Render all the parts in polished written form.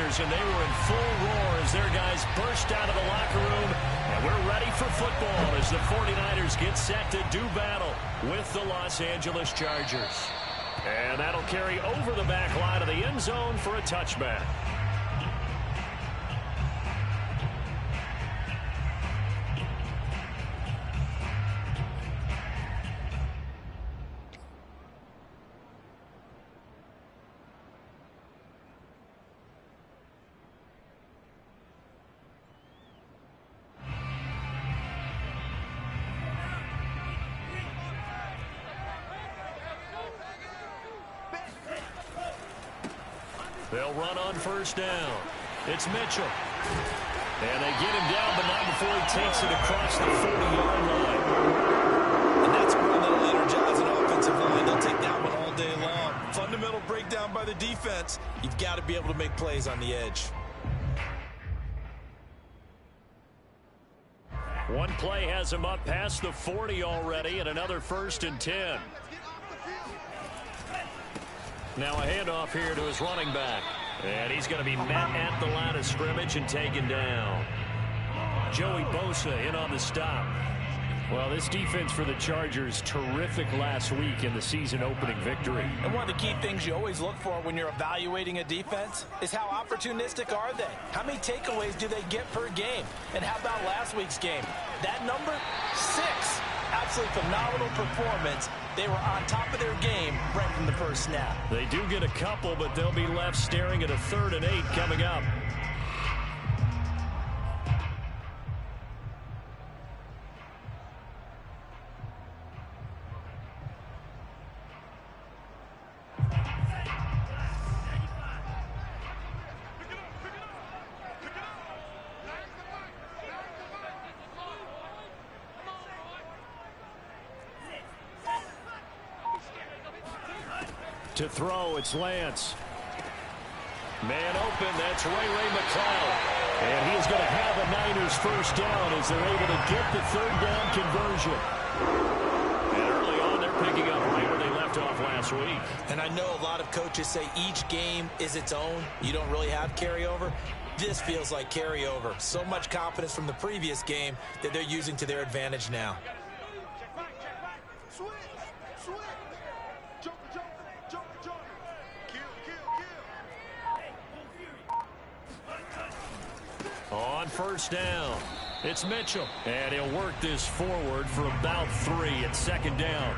49ers, and they were in full roar as their guys burst out of the locker room. And we're ready for football as the 49ers get set to do battle with the Los Angeles Chargers. And that'll carry over the back line of the end zone for a touchback. They'll run on first down. It's Mitchell. And they get him down, but not before he takes it across the 40-yard line. And that's a run that'll energize an offensive line. They'll take that one all day long. Fundamental breakdown by the defense. You've got to be able to make plays on the edge. One play has him up past the 40 already, and another 1st and 10. Now a handoff here to his running back. And he's going to be met at the line of scrimmage and taken down. Joey Bosa in on the stop. Well, this defense for the Chargers, terrific last week in the season-opening victory. And one of the key things you always look for when you're evaluating a defense is how opportunistic are they? How many takeaways do they get per game? And how about last week's game? That number, 6. Absolutely phenomenal performance. They were on top of their game right from the first snap. They do get a couple, but they'll be left staring at a 3rd and 8 coming up. To throw, it's Lance. Man open, that's Ray McCloud. And he is going to have a Niners first down as they're able to get the 3rd down conversion. And early on, they're picking up right where they left off last week. And I know a lot of coaches say each game is its own. You don't really have carryover. This feels like carryover. So much confidence from the previous game that they're using to their advantage now. On first down, it's Mitchell. And he'll work this forward for about 3 at 2nd down.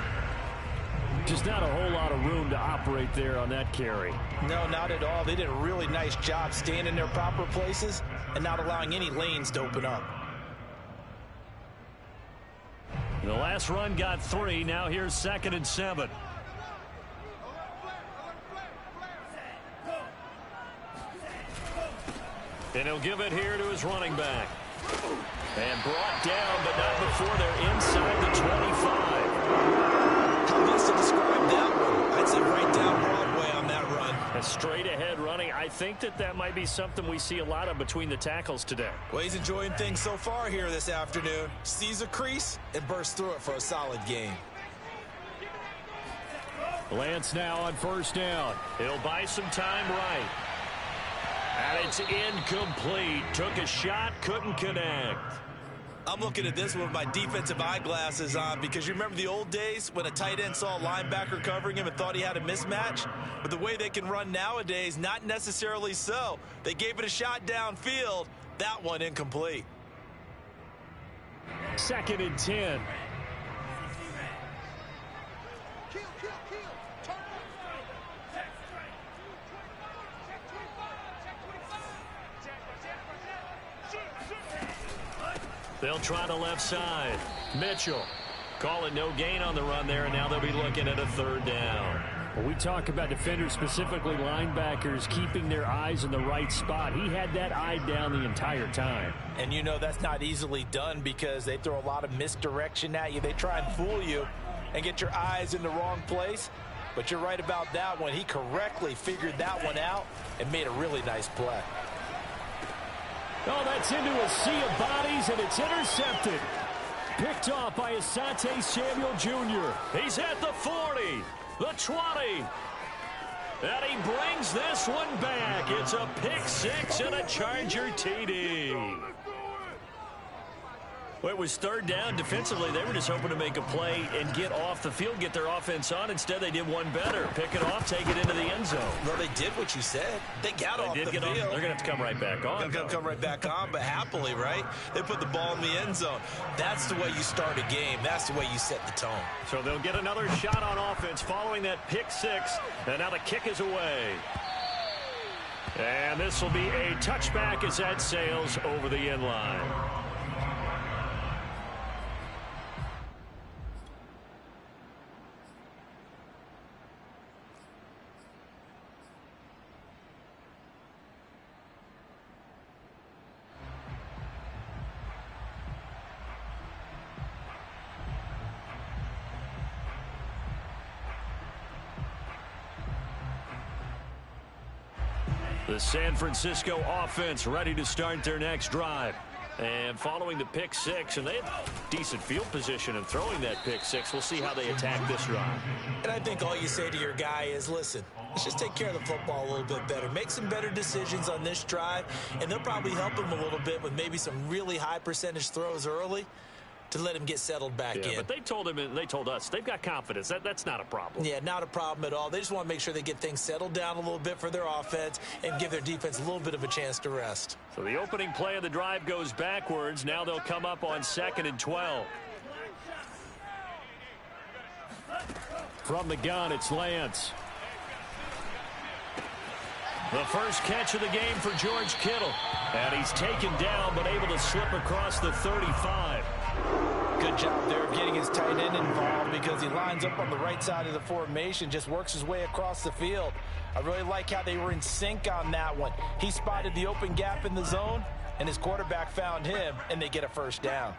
Just not a whole lot of room to operate there on that carry. No, not at all. They did a really nice job staying in their proper places and not allowing any lanes to open up. The last run got 3. Now here's 2nd and 7. And he'll give it here to his running back. And brought down, but not before they're inside the 25. How best to describe that one? I'd say right down Broadway on that run. A straight ahead running. I think that might be something we see a lot of between the tackles today. Well, he's enjoying things so far here this afternoon. Sees a crease and bursts through it for a solid game. Lance now on first down. He'll buy some time right. And it's incomplete. Took a shot, couldn't connect. I'm looking at this with my defensive eyeglasses on because you remember the old days when a tight end saw a linebacker covering him and thought he had a mismatch? But the way they can run nowadays, not necessarily so. They gave it a shot downfield. That one incomplete. 2nd and 10. They'll try the left side. Mitchell calling no gain on the run there, and now they'll be looking at a 3rd down. When we talk about defenders, specifically linebackers, keeping their eyes in the right spot, he had that eye down the entire time. And you know that's not easily done because they throw a lot of misdirection at you. They try and fool you and get your eyes in the wrong place. But you're right about that one. He correctly figured that one out and made a really nice play. Oh, that's into a sea of bodies, and it's intercepted. Picked off by Asante Samuel Jr. He's at the 40, the 20. And he brings this one back. It's a pick six and a Charger TD. Well, it was third down. Defensively, they were just hoping to make a play and get off the field, get their offense on. Instead, they did one better. Pick it off, take it into the end zone. Well, they did what you said. They got off the field. They're going to have to come right back on. They're going to come right back on, but happily, right? They put the ball in the end zone. That's the way you start a game. That's the way you set the tone. So they'll get another shot on offense following that pick six. And now the kick is away. And this will be a touchback as that sails over the end line. The San Francisco offense ready to start their next drive. And following the pick six, and they had decent field position in throwing that pick six. We'll see how they attack this drive. And I think all you say to your guy is, listen, let's just take care of the football a little bit better. Make some better decisions on this drive, and they'll probably help him a little bit with maybe some really high percentage throws early to let him get settled back in. But they told him and they told us they've got confidence. That's not a problem. Yeah, not a problem at all. They just want to make sure they get things settled down a little bit for their offense and give their defense a little bit of a chance to rest. So the opening play of the drive goes backwards. Now they'll come up on 2nd and 12. From the gun, it's Lance. The first catch of the game for George Kittle. And he's taken down but able to slip across the 35. Good job there of getting his tight end involved because he lines up on the right side of the formation, just works his way across the field. I really like how they were in sync on that one. He spotted the open gap in the zone, and his quarterback found him, and they get a first down.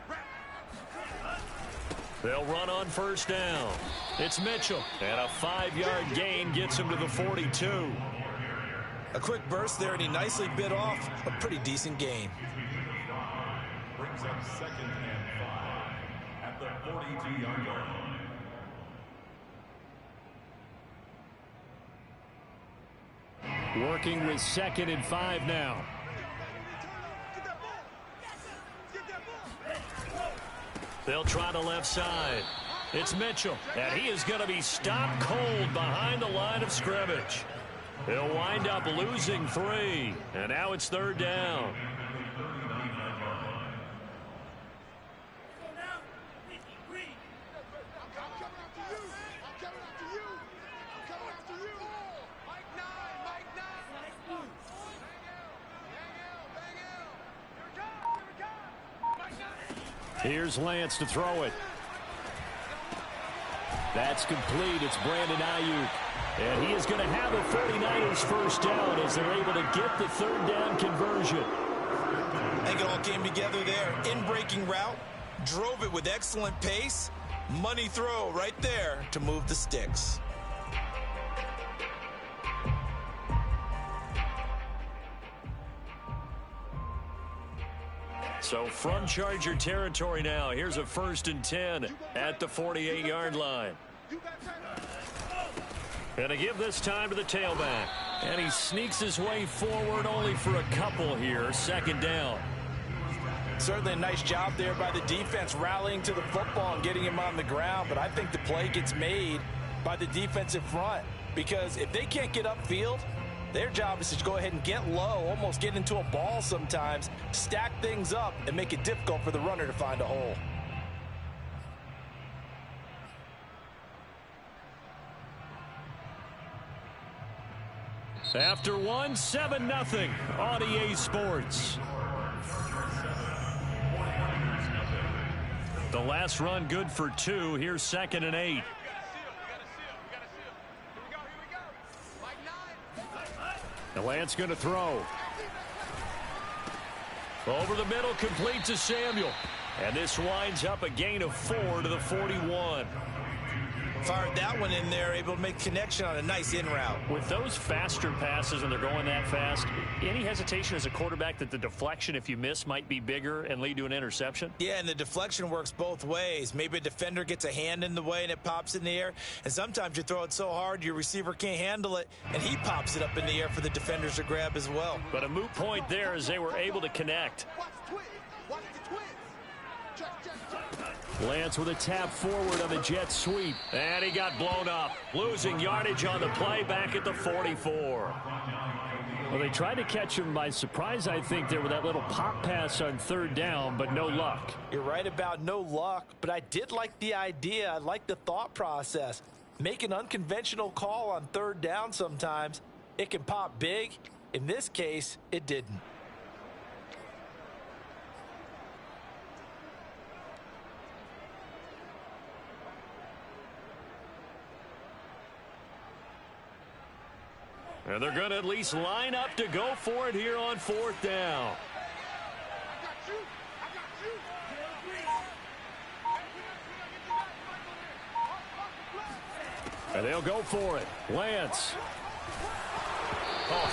They'll run on first down. It's Mitchell, and a 5-yard gain gets him to the 42. A quick burst there, and he nicely bit off a pretty decent gain. Brings up 2nd and 5 at the 42-yard line. Working with 2nd and 5 now. They'll try the left side. It's Mitchell, and he is going to be stopped cold behind the line of scrimmage. He'll wind up losing 3, and now it's 3rd down. Here's Lance to throw it. That's complete. It's Brandon Ayuk. And he is going to have the 49ers first down as they're able to get the 3rd down conversion. I think it all came together there. In-breaking route, drove it with excellent pace. Money throw right there to move the sticks. So from Charger territory now, here's a 1st and 10 at the 48-yard line. And a give this time to the tailback. And he sneaks his way forward only for a couple here. 2nd down. Certainly a nice job there by the defense rallying to the football and getting him on the ground. But I think the play gets made by the defensive front. Because if they can't get upfield, their job is to go ahead and get low, almost get into a ball sometimes, stack things up, and make it difficult for the runner to find a hole. After 1, 7-0 on EA Sports. The last run good for 2. Here's 2nd and 8. The Lance going to throw. Over the middle, complete to Samuel. And this winds up a gain of 4 to the 41. Fired that one in there, able to make connection on a nice in route. With those faster passes and they're going that fast, any hesitation as a quarterback that the deflection, if you miss, might be bigger and lead to an interception? Yeah, and the deflection works both ways. Maybe a defender gets a hand in the way and it pops in the air, and sometimes you throw it so hard your receiver can't handle it, and he pops it up in the air for the defenders to grab as well. But a moot point there as they were able to connect. Lance with a tap forward on the jet sweep. And he got blown up. Losing yardage on the play back at the 44. Well, they tried to catch him by surprise, I think, there with that little pop pass on third down, but no luck. You're right about no luck, but I did like the idea. I like the thought process. Make an unconventional call on third down sometimes. It can pop big. In this case, it didn't. And they're going to at least line up to go for it here on fourth down. And they'll go for it. Lance.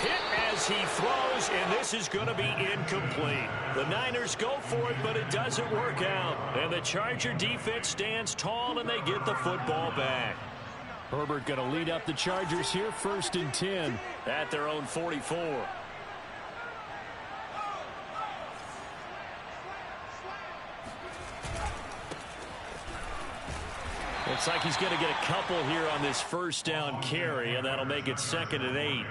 Hit as he throws, and this is going to be incomplete. The Niners go for it, but it doesn't work out. And the Charger defense stands tall, and they get the football back. Herbert going to lead up the Chargers here, 1st and 10 at their own 44. Looks like he's going to get a couple here on this first down carry, and that'll make it 2nd and 8.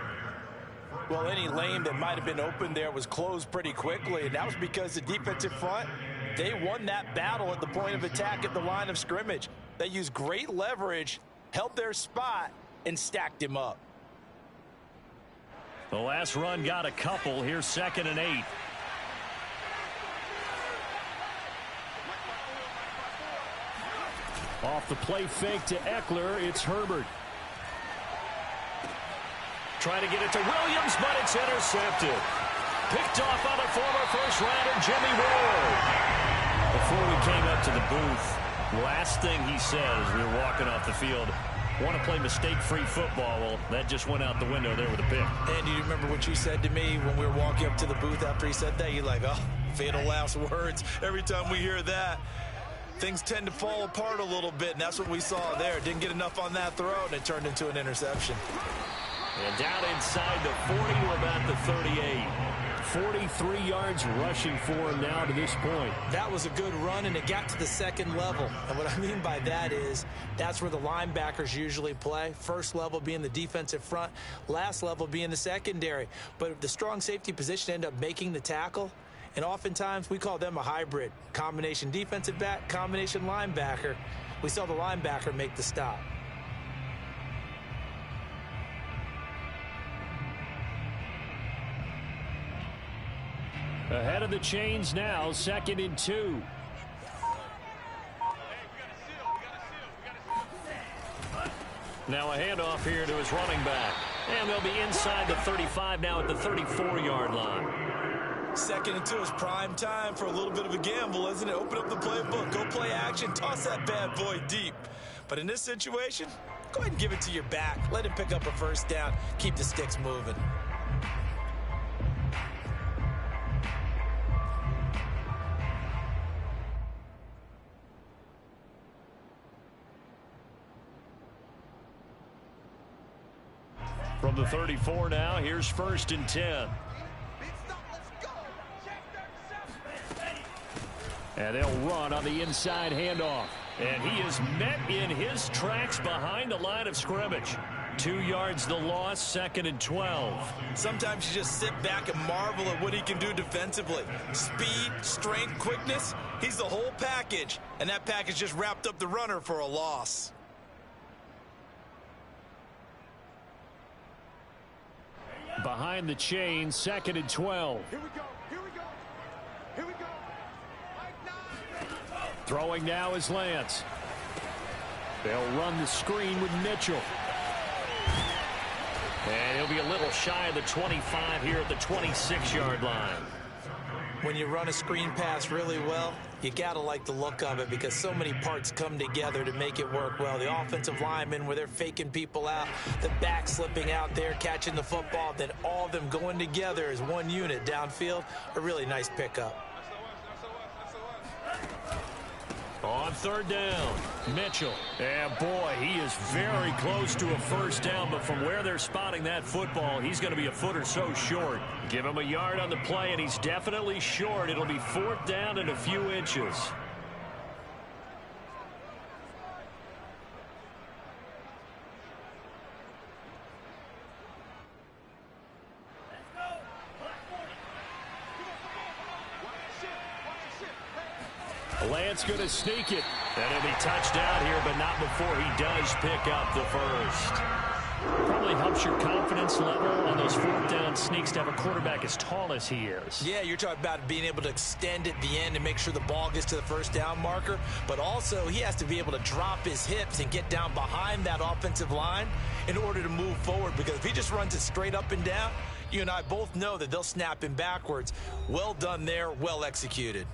Well, any lane that might have been open there was closed pretty quickly, and that was because the defensive front, they won that battle at the point of attack at the line of scrimmage. They used great leverage, held their spot, and stacked him up. The last run got a couple. Here's 2nd and 8. Off the play fake to Eckler, it's Herbert. Trying to get it to Williams, but it's intercepted. Picked off on the former first-rounder Jimmy Ward. Before we came up to the booth, last thing he said as we were walking off the field, want to play mistake-free football. Well, that just went out the window there with a pick. And do you remember what you said to me when we were walking up to the booth after he said that? You're like, oh, fatal last words. Every time we hear that, things tend to fall apart a little bit, and that's what we saw there. Didn't get enough on that throw, and it turned into an interception. And down inside the 40 to about the 38. 43 yards rushing for him now to this point. That was a good run, and it got to the second level. And what I mean by that is that's where the linebackers usually play. First level being the defensive front, last level being the secondary. But the strong safety position ended up making the tackle, and oftentimes we call them a hybrid. Combination defensive back, combination linebacker. We saw the linebacker make the stop. Ahead of the chains now, 2nd and 2. Now a handoff here to his running back. And they'll be inside the 35 now at the 34-yard line. 2nd and 2 is prime time for a little bit of a gamble, isn't it? Open up the playbook, go play action, toss that bad boy deep. But in this situation, go ahead and give it to your back. Let him pick up a first down. Keep the sticks moving. From the 34 now, here's 1st and 10. And they'll run on the inside handoff. And he is met in his tracks behind the line of scrimmage. 2 yards the loss, 2nd and 12. Sometimes you just sit back and marvel at what he can do defensively. Speed, strength, quickness, he's the whole package. And that package just wrapped up the runner for a loss. Behind the chain, 2nd and 12. Here we go. Here we go. Here we go. Throwing now is Lance. They'll run the screen with Mitchell. And he'll be a little shy of the 25 here at the 26-yard line. When you run a screen pass really well, you got to like the look of it because so many parts come together to make it work well. The offensive linemen, where they're faking people out, the back slipping out there, catching the football, then all of them going together as one unit downfield. A really nice pickup. On third down, Mitchell. And boy, he is very close to a first down, but from where they're spotting that football, he's going to be a foot or so short. Give him a yard on the play, and he's definitely short. It'll be fourth down and a few inches. Lance going to sneak it. And he'll be touched out here, but not before he does pick up the first. Probably helps your confidence level on those fourth down sneaks to have a quarterback as tall as he is. Yeah, you're talking about being able to extend at the end and make sure the ball gets to the first down marker. But also, he has to be able to drop his hips and get down behind that offensive line in order to move forward. Because if he just runs it straight up and down, you and I both know that they'll snap him backwards. Well done there, well executed.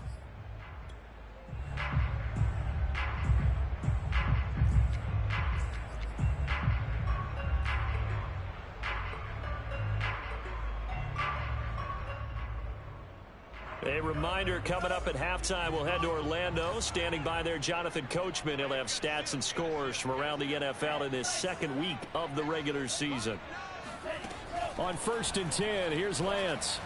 A reminder, coming up at halftime, we'll head to Orlando. Standing by there, Jonathan Coachman. He'll have stats and scores from around the NFL in this second week of the regular season. On 1st and 10, here's Lance.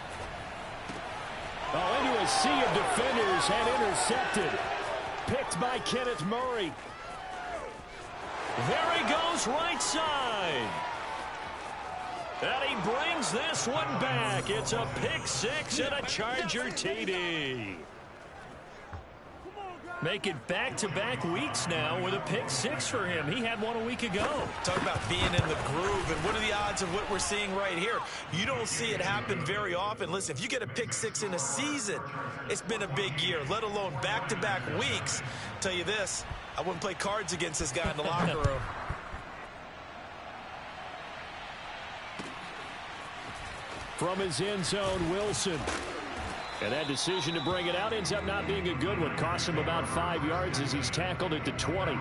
Oh, into a sea of defenders and intercepted. Picked by Kenneth Murray. There he goes, right side. And he brings this one back. It's a pick six and a Charger TD. Make it back-to-back weeks now with a pick six for him. He had one a week ago. Talk about being in the groove, and what are the odds of what we're seeing right here? You don't see it happen very often. Listen, if you get a pick six in a season, it's been a big year, let alone back-to-back weeks. Tell you this, I wouldn't play cards against this guy in the locker room. From his end zone, Wilson. And that decision to bring it out ends up not being a good one. Costs him about 5 yards as he's tackled at the 20.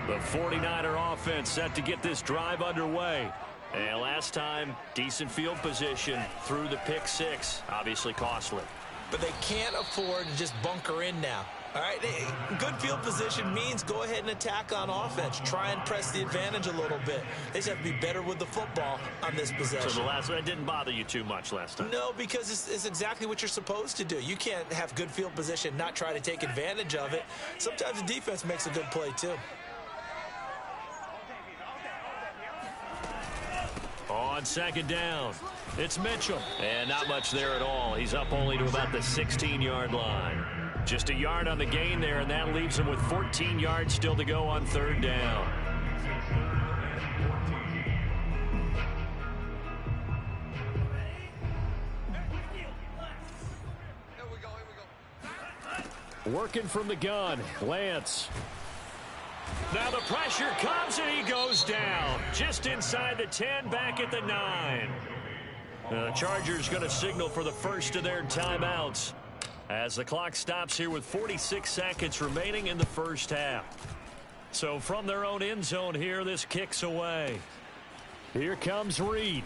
The 49er offense set to get this drive underway. And last time, decent field position through the pick six. Obviously costly. But they can't afford to just bunker in now. All right, good field position means go ahead and attack on offense. Try and press the advantage a little bit. They just have to be better with the football on this possession. So the last one didn't bother you too much last time? No, because it's exactly what you're supposed to do. You can't have good field position, not try to take advantage of it. Sometimes the defense makes a good play, too. On 2nd down, it's Mitchell. And not much there at all. He's up only to about the 16-yard line. Just a yard on the gain there, and that leaves him with 14 yards still to go on 3rd down. Working from the gun, Lance. Now the pressure comes, and he goes down. Just inside the 10, back at the 9. The Chargers going to signal for the first of their timeouts as the clock stops here with 46 seconds remaining in the first half. So from their own end zone here, this kicks away. Here comes Reed.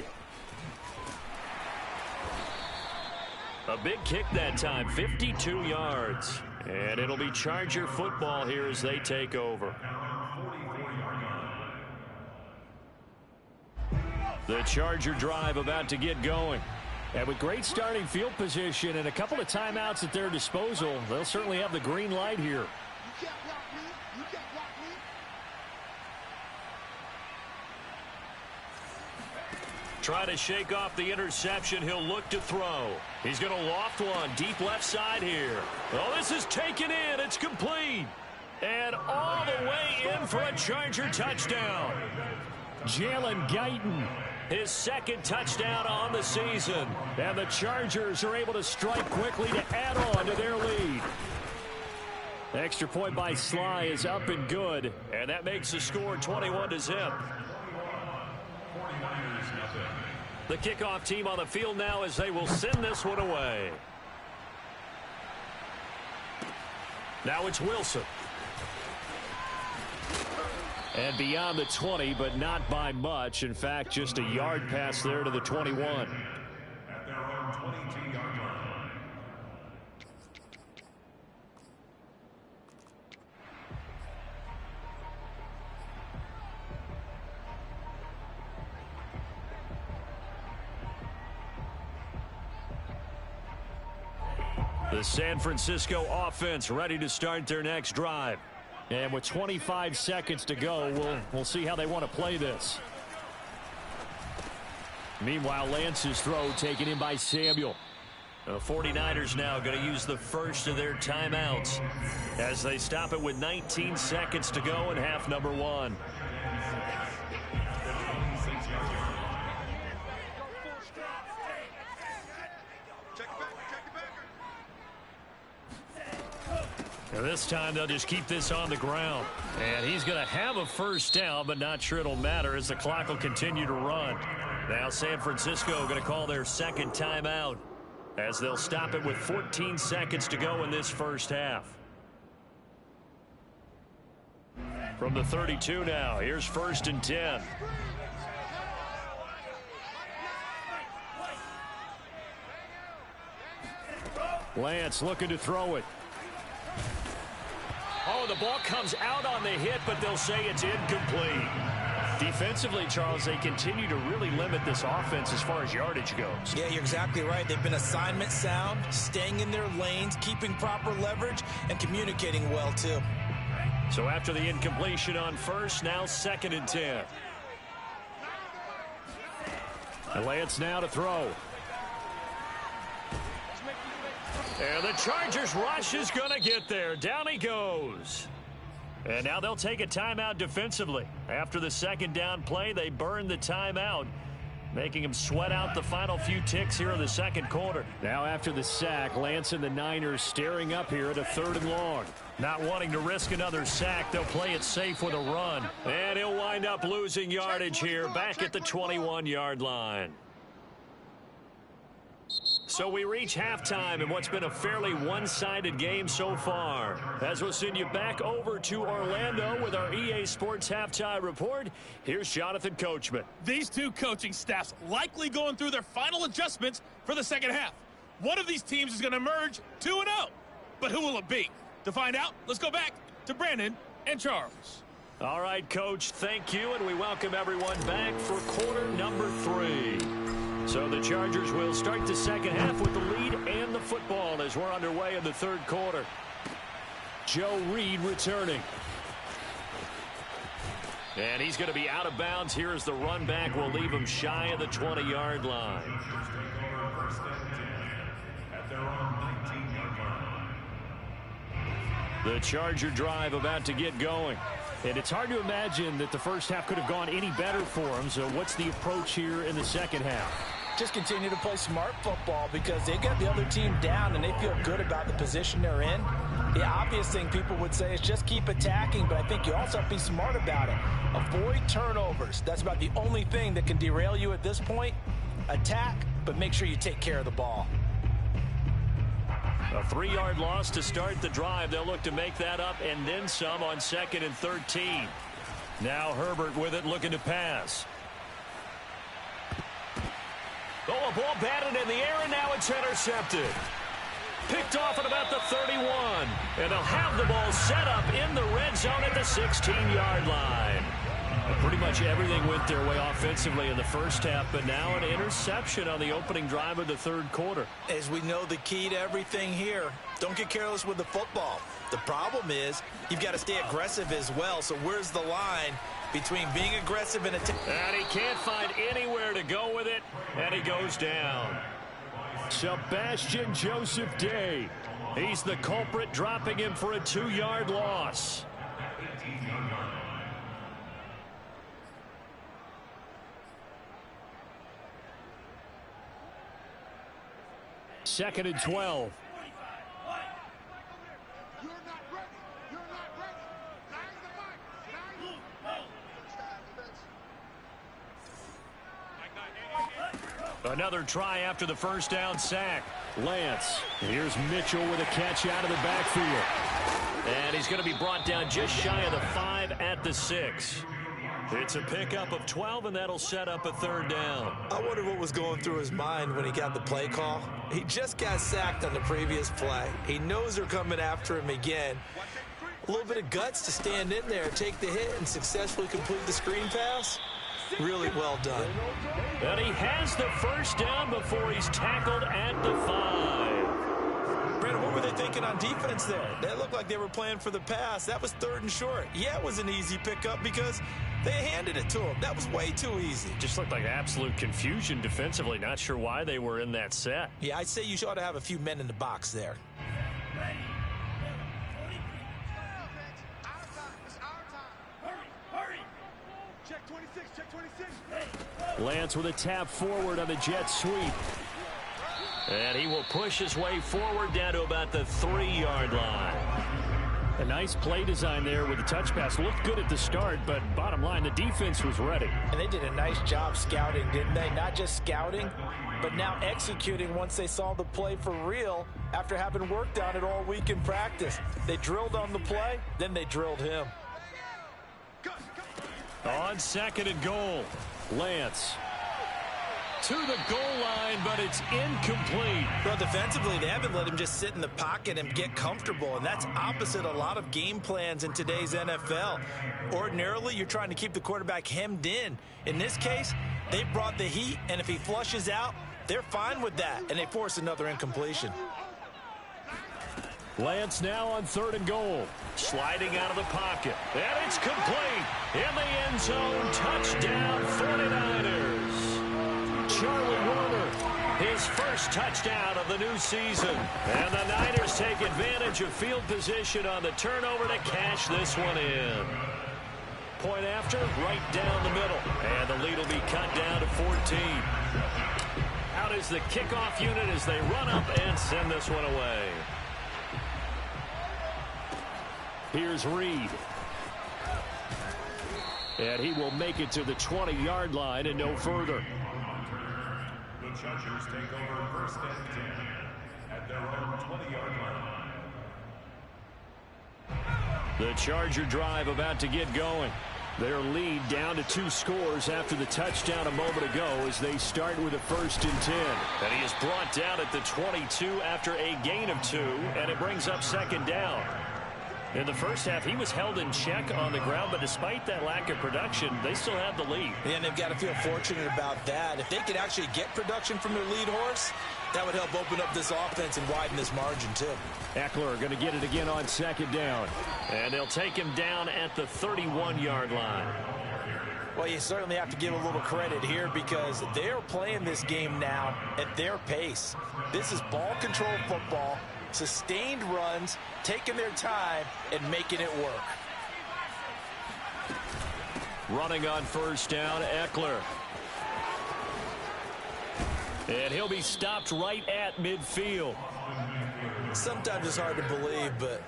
A big kick that time, 52 yards. And it'll be Charger football here as they take over. The Charger drive about to get going. And with great starting field position and a couple of timeouts at their disposal, they'll certainly have the green light here. Try to shake off the interception. He'll look to throw. He's going to loft one deep left side here. Oh, this is taken in. It's complete. And all the way in for a Charger touchdown. Jalen Guyton, his 2nd touchdown on the season. And the Chargers are able to strike quickly to add on to their lead. Extra point by Sly is up and good, and that makes the score 21-0. The kickoff team on the field now as they will send this one away. Now it's Wilson. And beyond the 20, but not by much. In fact, just a yard pass there to the 21. At their own 22-yard line. The San Francisco offense ready to start their next drive. And with 25 seconds to go, we'll see how they want to play this. Meanwhile, Lance's throw taken in by Samuel. The 49ers now going to use the first of their timeouts as they stop it with 19 seconds to go in half number one. And this time they'll just keep this on the ground. And he's going to have a first down, but not sure it'll matter as the clock will continue to run. Now San Francisco going to call their second timeout as they'll stop it with 14 seconds to go in this first half. From the 32 now, here's 1st and 10. Lance looking to throw it. Oh, the ball comes out on the hit, but they'll say it's incomplete. Defensively, Charles, they continue to really limit this offense as far as yardage goes. Yeah, you're exactly right. They've been assignment sound, staying in their lanes, keeping proper leverage, and communicating well, too. So after the incompletion on first, now 2nd and 10. And Lance now to throw. And the Chargers rush is going to get there. Down he goes. And now they'll take a timeout defensively. After the second down play, they burn the timeout, making them sweat out the final few ticks here in the second quarter. Now after the sack, Lance and the Niners staring up here at a 3rd and long. Not wanting to risk another sack, they'll play it safe with a run. And he'll wind up losing yardage here back at the 21-yard line. So we reach halftime in what's been a fairly one-sided game so far. As we'll send you back over to Orlando with our EA Sports Halftime Report, here's Jonathan Coachman. These two coaching staffs likely going through their final adjustments for the second half. One of these teams is going to emerge 2-0. But who will it be? To find out, let's go back to Brandon and Charles. All right, Coach, thank you, and we welcome everyone back for quarter number 3. So the Chargers will start the second half with the lead and the football as we're underway in the 3rd quarter. Joe Reed returning. And he's going to be out of bounds here as the run back will leave him shy of the 20-yard line. The Charger drive about to get going. And it's hard to imagine that the first half could have gone any better for them. So what's the approach here in the second half? Just continue to play smart football because they got the other team down and they feel good about the position they're in. The obvious thing people would say is just keep attacking, but I think you also have to be smart about it. Avoid turnovers. That's about the only thing that can derail you at this point. Attack, but make sure you take care of the ball. A 3-yard loss to start the drive. They'll look to make that up and then some on 2nd and 13. Now Herbert with it, looking to pass. Oh, a ball batted in the air, and now it's intercepted. Picked off at about the 31. And they'll have the ball set up in the red zone at the 16-yard line. Pretty much everything went their way offensively in the first half, but now an interception on the opening drive of the 3rd quarter. As we know, the key to everything here, don't get careless with the football. The problem is you've got to stay aggressive as well. So where's the line between being aggressive and attacking? And he can't find anywhere to go with it, and he goes down. Sebastian Joseph Day. He's the culprit, dropping him for a 2-yard loss. Second and 12. You're not ready. Another try after the first down sack. Lance. Here's Mitchell with a catch out of the backfield. And he's going to be brought down just shy of the 5 at the 6. It's a pickup of 12, and that'll set up a third down. I wonder what was going through his mind when he got the play call. He just got sacked on the previous play. He knows they're coming after him again. A little bit of guts to stand in there, take the hit, and successfully complete the screen pass. Really well done. And he has the first down before he's tackled at the 5. Brandon, what were they thinking on defense there? That looked like they were playing for the pass. That was 3rd and short. Yeah, it was an easy pickup because they handed it to him. That was way too easy. Just looked like absolute confusion defensively. Not sure why they were in that set. Yeah, I'd say you ought to have a few men in the box there. Check 26, check 26. Lance with a tap forward on the jet sweep. And he will push his way forward down to about the 3-yard line. A nice play design there with the touch pass. Looked good at the start, but bottom line, the defense was ready. And they did a nice job scouting, didn't they? Not just scouting, but now executing once they saw the play for real after having worked on it all week in practice. They drilled on the play, then they drilled him. On 2nd and goal, Lance to the goal line, but it's incomplete. Well, defensively, they haven't let him just sit in the pocket and get comfortable, and that's opposite a lot of game plans in today's NFL. Ordinarily, you're trying to keep the quarterback hemmed in. In this case, they brought the heat, and if he flushes out, they're fine with that, and they force another incompletion. Lance now on 3rd and goal. Sliding out of the pocket. And it's complete. In the end zone. Touchdown 49ers. Charlie Warner, his first touchdown of the new season. And the Niners take advantage of field position on the turnover to cash this one in. Point after, right down the middle. And the lead will be cut down to 14. Out is the kickoff unit as they run up and send this one away. Here's Reed. And he will make it to the 20-yard line and no further. The Chargers take over 1st and 10 at their own 20-yard line. The Charger drive about to get going. Their lead down to 2 scores after the touchdown a moment ago as they start with a 1st and 10. And he is brought down at the 22 after a gain of 2, and it brings up 2nd down. In the first half, he was held in check on the ground, but despite that lack of production, they still have the lead. Yeah, and they've got to feel fortunate about that. If they could actually get production from their lead horse, that would help open up this offense and widen this margin, too. Eckler going to get it again on 2nd down. And they'll take him down at the 31-yard line. Well, you certainly have to give a little credit here because they're playing this game now at their pace. This is ball control football. Sustained runs, taking their time, and making it work. Running on 1st down, Eckler. And he'll be stopped right at midfield. Sometimes it's hard to believe, but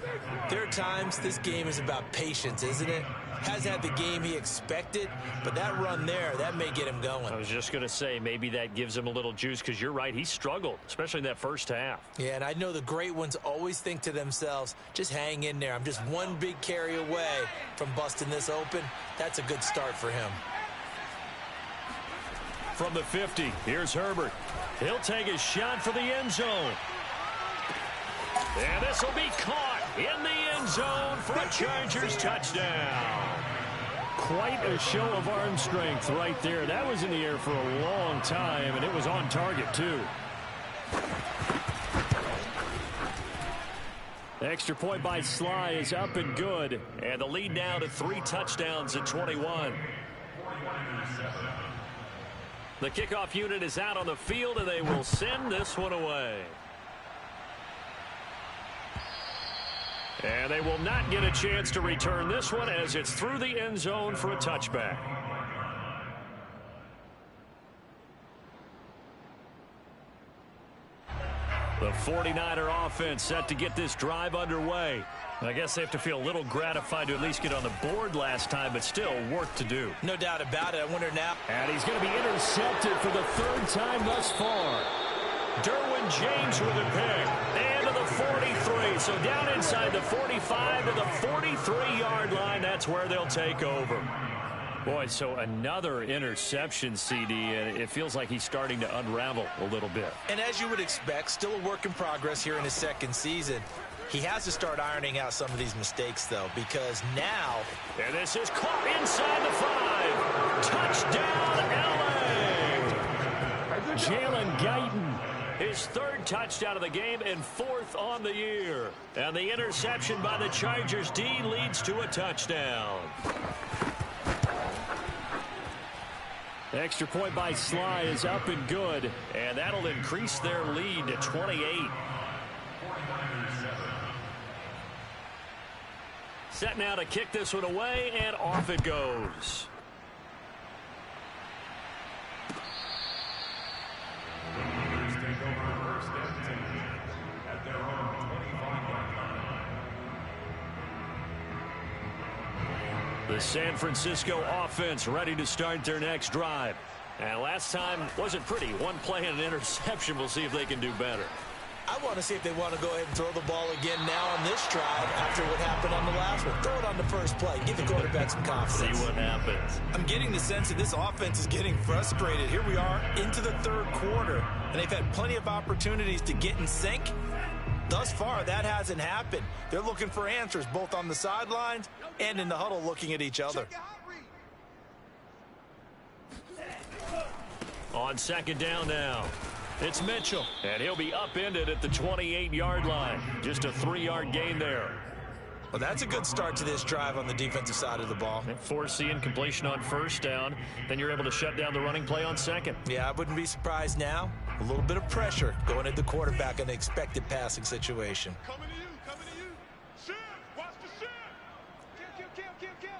there are times this game is about patience, isn't it? Hasn't had the game he expected, but that run there, that may get him going. I was just going to say, maybe that gives him a little juice because you're right, he struggled, especially in that first half. Yeah, and I know the great ones always think to themselves, just hang in there. I'm just one big carry away from busting this open. That's a good start for him. From the 50, here's Herbert. He'll take a shot for the end zone. And this will be caught in the end zone for a Chargers touchdown. Quite a show of arm strength right there. That was in the air for a long time, and it was on target, too. Extra point by Sly is up and good. And the lead now to 3 touchdowns at 21. The kickoff unit is out on the field, and they will send this one away. And they will not get a chance to return this one as it's through the end zone for a touchback. The 49er offense set to get this drive underway. I guess they have to feel a little gratified to at least get on the board last time, but still work to do. No doubt about it. I wonder now. And he's going to be intercepted for the third time thus far. Derwin James with a pick. And to the 43. So down inside the 45 to the 43-yard line. That's where they'll take over. Boy, so another interception, CD, and it feels like he's starting to unravel a little bit. And as you would expect, still a work in progress here in his second season. He has to start ironing out some of these mistakes, though, because now... And this is caught inside the 5. Touchdown, L.A. Jalen Guyton, his third touchdown of the game and fourth on the year. And the interception by the Chargers D leads to a touchdown. Extra point by Sly is up and good, and that'll increase their lead to 28. Set now to kick this one away, and off it goes. Take over first and 10 at their own 25-yard line. The San Francisco offense ready to start their next drive. And last time wasn't pretty. One play and an interception. We'll see if they can do better. I want to see if they want to go ahead and throw the ball again now on this drive after what happened on the last one. Throw it on the first play. Give the quarterback some confidence. See what happens. I'm getting the sense that this offense is getting frustrated. Here we are into the third quarter, and they've had plenty of opportunities to get in sync. Thus far, that hasn't happened. They're looking for answers both on the sidelines and in the huddle looking at each other. On second down now. It's Mitchell, and he'll be upended at the 28-yard line. Just a 3-yard gain there. Well, that's a good start to this drive on the defensive side of the ball. Forcing completion on first down. Then you're able to shut down the running play on second. Yeah, I wouldn't be surprised now. A little bit of pressure going at the quarterback in an expected passing situation. Coming to you, coming to you. Shift, watch the shift. Kill.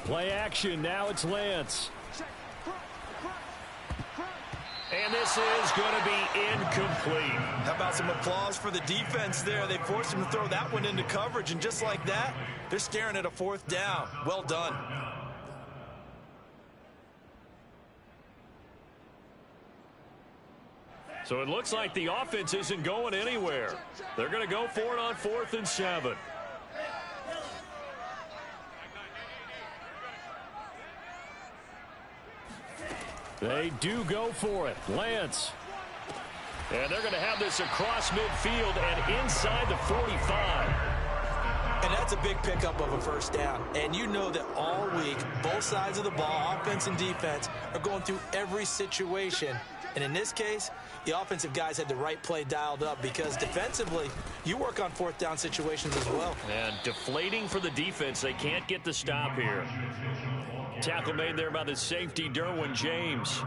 Play action, now it's Lance. And this is going to be incomplete. How about some applause for the defense there? They forced him to throw that one into coverage, and just like that, they're staring at a fourth down. Well done. So it looks like the offense isn't going anywhere. They're going to go for it on 4th and 7. They do go for it. Lance. And they're going to have this across midfield and inside the 45. And that's a big pickup of a first down. And you know that all week, both sides of the ball, offense and defense, are going through every situation. And in this case, the offensive guys had the right play dialed up because defensively, you work on fourth down situations as well. And deflating for the defense. They can't get the stop here. Tackle made there by the safety, Derwin James.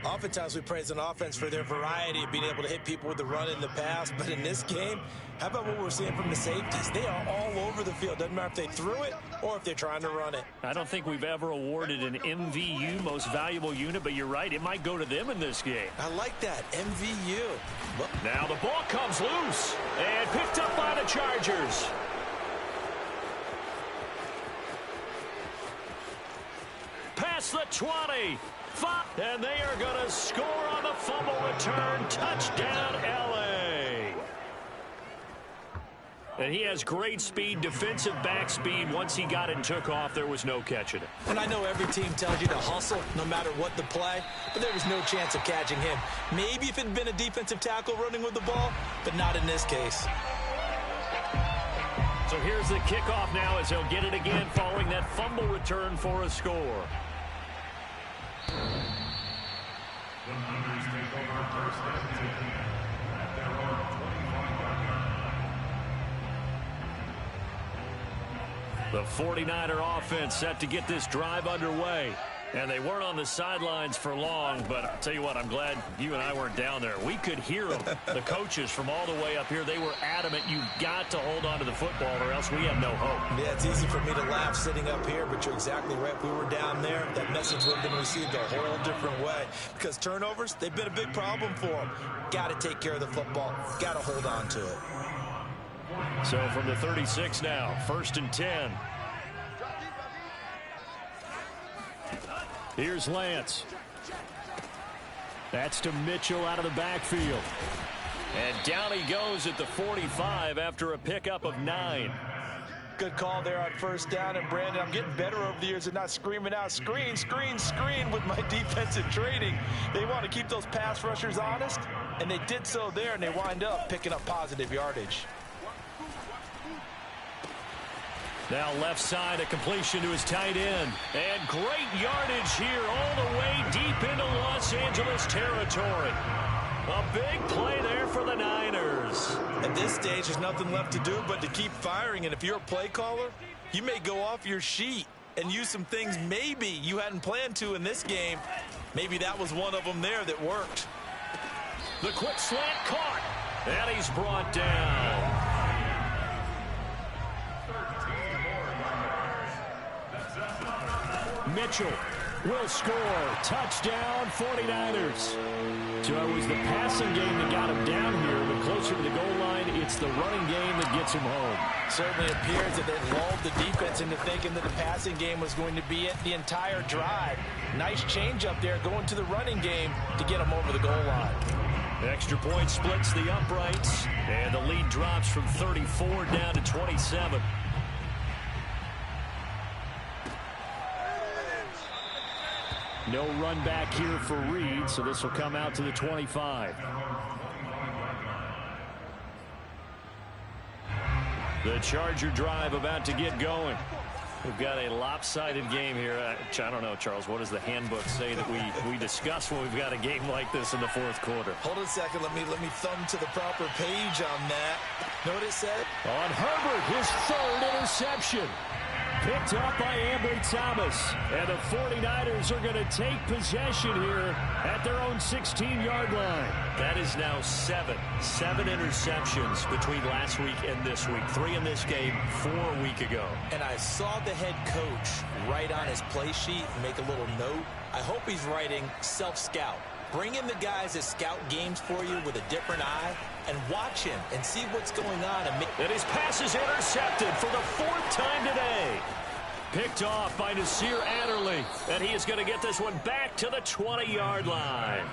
Oftentimes we praise an offense for their variety of being able to hit people with the run in the pass. But in this game, how about what we're seeing from the safeties? They are all over the field. Doesn't matter if they threw it or if they're trying to run it. I don't think we've ever awarded an MVU, most valuable unit, but you're right. It might go to them in this game. I like that, MVU. But now the ball comes loose and picked up by the Chargers. Past the 20. And they are going to score on the fumble return. Touchdown, L.A. And he has great speed, defensive back speed. Once he got it and took off, there was no catching it. And I know every team tells you to hustle no matter what the play, but there was no chance of catching him. Maybe if it had been a defensive tackle running with the ball, but not in this case. So here's the kickoff now as they'll get it again following that fumble return for a score. The Niners take over first and 10 at their own 25-yard line. The 49er offense set to get this drive underway. And they weren't on the sidelines for long, but I'll tell you what, I'm glad you and I weren't down there. We could hear them, the coaches from all the way up here. They were adamant, you've got to hold on to the football or else we have no hope. Yeah, it's easy for me to laugh sitting up here, but you're exactly right. If we were down there, that message would have been received a whole different way. Because turnovers, they've been a big problem for them. Got to take care of the football. Got to hold on to it. So from the 36 now, 1st and 10. Here's Lance. That's to Mitchell out of the backfield. And down he goes at the 45 after a pickup of 9. Good call there on 1st down. And, Brandon, I'm getting better over the years and not screaming out, screen, screen, screen with my defensive training. They want to keep those pass rushers honest, and they did so there, and they wind up picking up positive yardage. Now left side, a completion to his tight end. And great yardage here all the way deep into Los Angeles territory. A big play there for the Niners. At this stage, there's nothing left to do but to keep firing. And if you're a play caller, you may go off your sheet and use some things maybe you hadn't planned to in this game. Maybe that was one of them there that worked. The quick slant caught. And he's brought down. Mitchell will score. Touchdown, 49ers. So it was the passing game that got him down here, but closer to the goal line, it's the running game that gets him home. Certainly appears that they lulled the defense into thinking that the passing game was going to be it the entire drive. Nice change up there going to the running game to get him over the goal line. Extra point splits the uprights, and the lead drops from 34 down to 27. No run back here for Reed, so this will come out to the 25. The Charger drive about to get going. We've got a lopsided game here. I don't know, Charles, what does the handbook say that we discuss when we've got a game like this in the 4th quarter? Hold a second. Let me thumb to the proper page on that. Know what it said? On Herbert, his 3rd interception. Picked up by Ambry Thomas. And the 49ers are going to take possession here at their own 16-yard line. That is now 7 interceptions between last week and this week. 3 in this game, 4 a week ago. And I saw the head coach write on his play sheet and make a little note. I hope he's writing self-scout. Bring in the guys that scout games for you with a different eye and watch him and see what's going on. And his pass is intercepted for the 4th time today. Picked off by Nasir Adderley. And he is going to get this one back to the 20-yard line.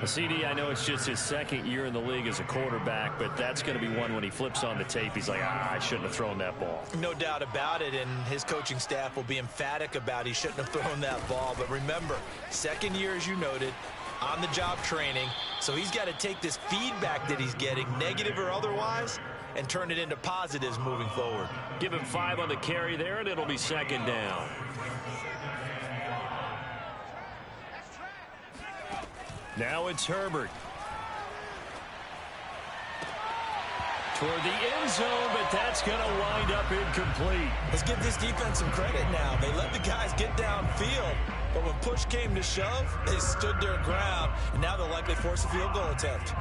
CD, I know it's just his 2nd year in the league as a quarterback, but that's going to be one when he flips on the tape. He's like, I shouldn't have thrown that ball. No doubt about it, and his coaching staff will be emphatic about he shouldn't have thrown that ball. But remember, 2nd year, as you noted, on-the-job training. So he's got to take this feedback that he's getting, negative or otherwise, and turn it into positives moving forward. Give him 5 on the carry there, and it'll be 2nd down. Now it's Herbert. Toward the end zone, but that's going to wind up incomplete. Let's give this defense some credit now. They let the guys get downfield, but when push came to shove, they stood their ground, and now they'll likely force a field goal attempt.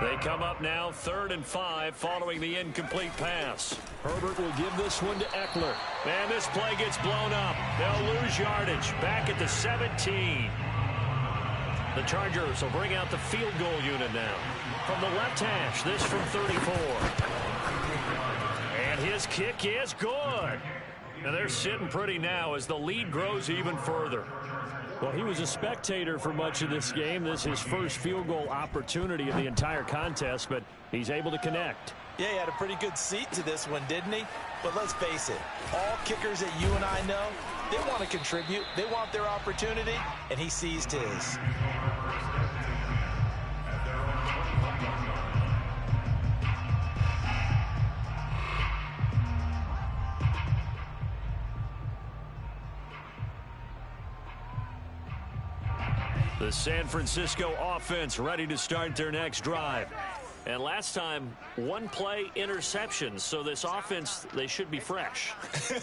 They come up now 3rd and 5 following the incomplete pass. Herbert will give this one to Eckler. And this play gets blown up. They'll lose yardage back at the 17. The Chargers will bring out the field goal unit now. From the left hash, this from 34. And his kick is good. And they're sitting pretty now as the lead grows even further. Well, he was a spectator for much of this game. This is his first field goal opportunity of the entire contest, but he's able to connect. Yeah, he had a pretty good seat to this one, didn't he? But let's face it, all kickers that you and I know, they want to contribute. They want their opportunity, and he seized his. The San Francisco offense ready to start their next drive. And last time, one play interception. So this offense, they should be fresh.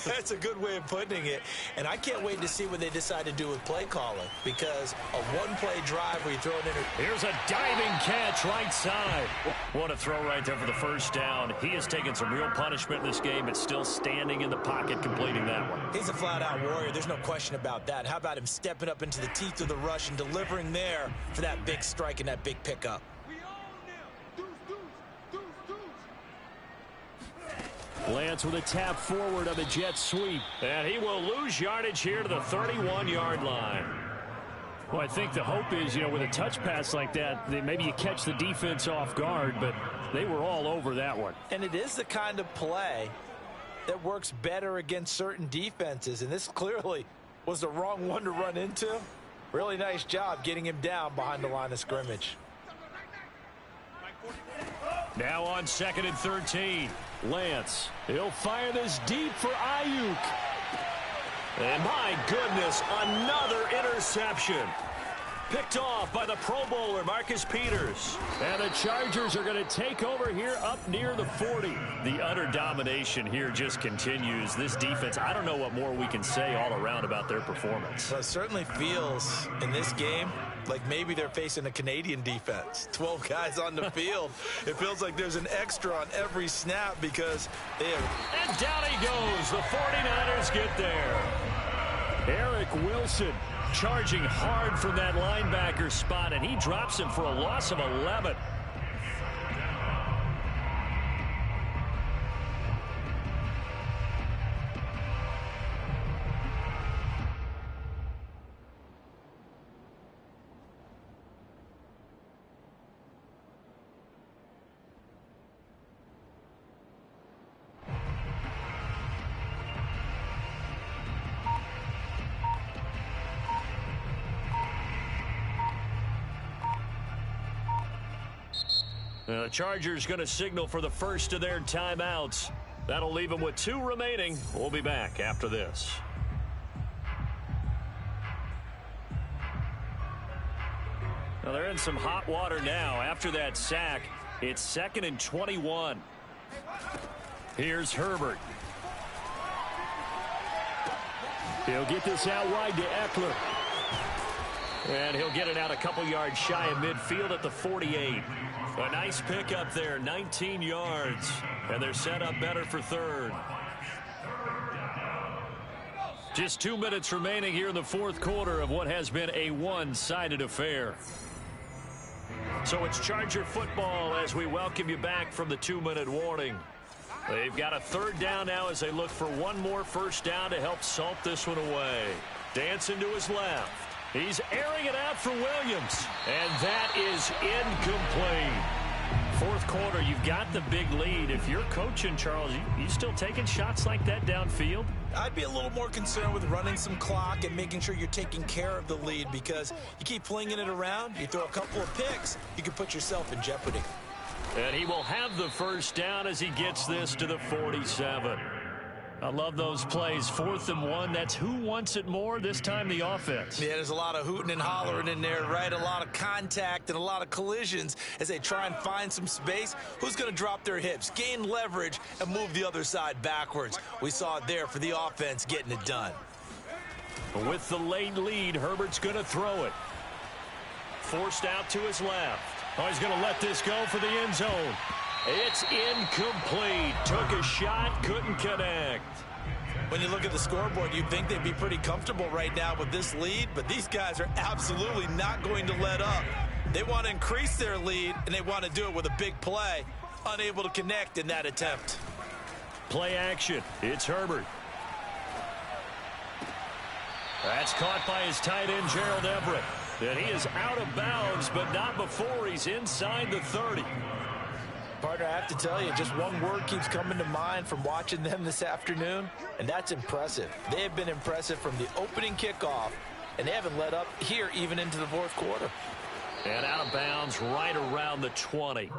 That's a good way of putting it. And I can't wait to see what they decide to do with play calling, because a one-play drive where you throw it in. Here's a diving catch right side. What a throw right there for the first down. He has taken some real punishment in this game, but still standing in the pocket completing that one. He's a flat-out warrior. There's no question about that. How about him stepping up into the teeth of the rush and delivering there for that big strike and that big pickup? Lance with a tap forward of a jet sweep. And he will lose yardage here to the 31-yard line. Well, I think the hope is, with a touch pass like that, maybe you catch the defense off guard, but they were all over that one. And it is the kind of play that works better against certain defenses, and this clearly was the wrong one to run into. Really nice job getting him down behind the line of scrimmage. Now on 2nd and 13. Lance, he'll fire this deep for Ayuk. And my goodness, another interception. Picked off by the Pro Bowler, Marcus Peters. And the Chargers are going to take over here up near the 40. The utter domination here just continues. This defense, I don't know what more we can say all around about their performance. Well, it certainly feels in this game like maybe they're facing a Canadian defense. 12 guys on the field. It feels like there's an extra on every snap because they have... And down he goes. The 49ers get there. Eric Wilson charging hard from that linebacker spot, and he drops him for a loss of 11. The Chargers going to signal for the first of their timeouts. That'll leave them with 2 remaining. We'll be back after this. Now they're in some hot water now. After that sack, it's 2nd and 21. Here's Herbert. He'll get this out wide to Eckler. And he'll get it out a couple yards shy of midfield at the 48. A nice pickup there, 19 yards. And they're set up better for 3rd. Just 2 minutes remaining here in the 4th quarter of what has been a one-sided affair. So it's Charger football as we welcome you back from the 2-minute warning. They've got a 3rd down now as they look for one more first down to help salt this one away. Dancing to his left. He's airing it out for Williams. And that is incomplete. 4th quarter, you've got the big lead. If you're coaching, Charles, you still taking shots like that downfield? I'd be a little more concerned with running some clock and making sure you're taking care of the lead, because you keep flinging it around, you throw a couple of picks, you can put yourself in jeopardy. And he will have the first down as he gets this to the 47. I love those plays. 4th and 1. That's who wants it more. This time the offense. Yeah, there's a lot of hooting and hollering in there, right? A lot of contact and a lot of collisions as they try and find some space. Who's going to drop their hips, gain leverage, and move the other side backwards? We saw it there for the offense getting it done. With the late lead, Herbert's going to throw it. Forced out to his left. Oh, he's going to let this go for the end zone. It's incomplete. Took a shot, couldn't connect. When you look at the scoreboard, you'd think they'd be pretty comfortable right now with this lead, but these guys are absolutely not going to let up. They want to increase their lead, and they want to do it with a big play. Unable to connect in that attempt. Play action. It's Herbert. That's caught by his tight end, Gerald Everett. And he is out of bounds, but not before he's inside the 30. Partner, I have to tell you, just one word keeps coming to mind from watching them this afternoon, and that's impressive. They have been impressive from the opening kickoff, and they haven't let up here even into the 4th quarter. And out of bounds right around the 20.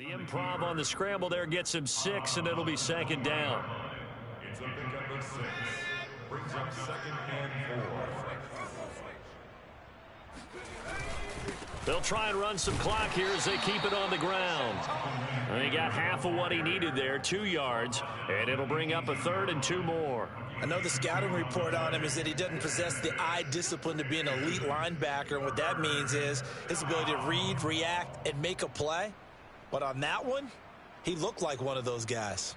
Improv on the scramble there gets him 6, and it'll be second down. It's a pickup of 6. Brings up second and 4. They'll try and run some clock here as they keep it on the ground. And he got half of what he needed there, 2 yards, and it'll bring up a 3rd and 2 more. I know the scouting report on him is that he doesn't possess the eye discipline to be an elite linebacker, and what that means is his ability to read, react, and make a play. But on that one, he looked like one of those guys.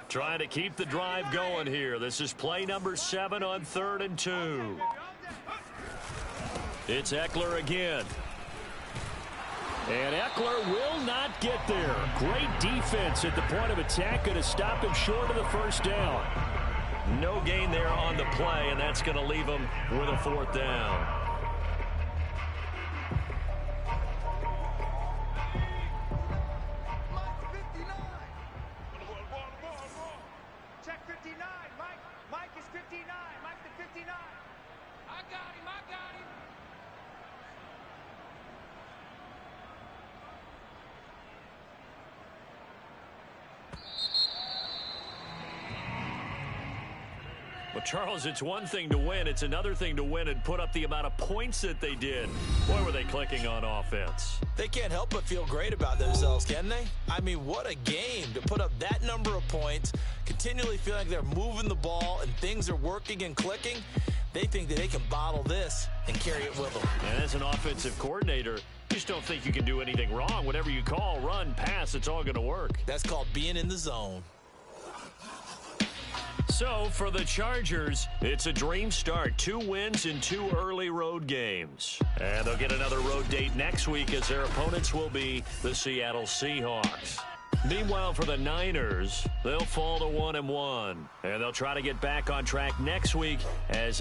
Trying to keep the drive going here. This is play number 7 on 3rd and 2. It's Eckler again. And Eckler will not get there. Great defense at the point of attack. Going to stop him short of the first down. No gain there on the play, and that's going to leave him with a 4th down. Check 59. Mike is 59. Mike the 59. I got him. Well, Charles, it's one thing to win. It's another thing to win and put up the amount of points that they did. Boy, were they clicking on offense. They can't help but feel great about themselves, can they? I mean, what a game to put up that number of points, continually feeling like they're moving the ball and things are working and clicking. They think that they can bottle this and carry it with them. And as an offensive coordinator, you just don't think you can do anything wrong. Whatever you call, run, pass, it's all going to work. That's called being in the zone. So, for the Chargers, it's a dream start. 2 wins in 2 early road games. And they'll get another road date next week as their opponents will be the Seattle Seahawks. Meanwhile, for the Niners, they'll fall to 1-1. And they'll try to get back on track next week as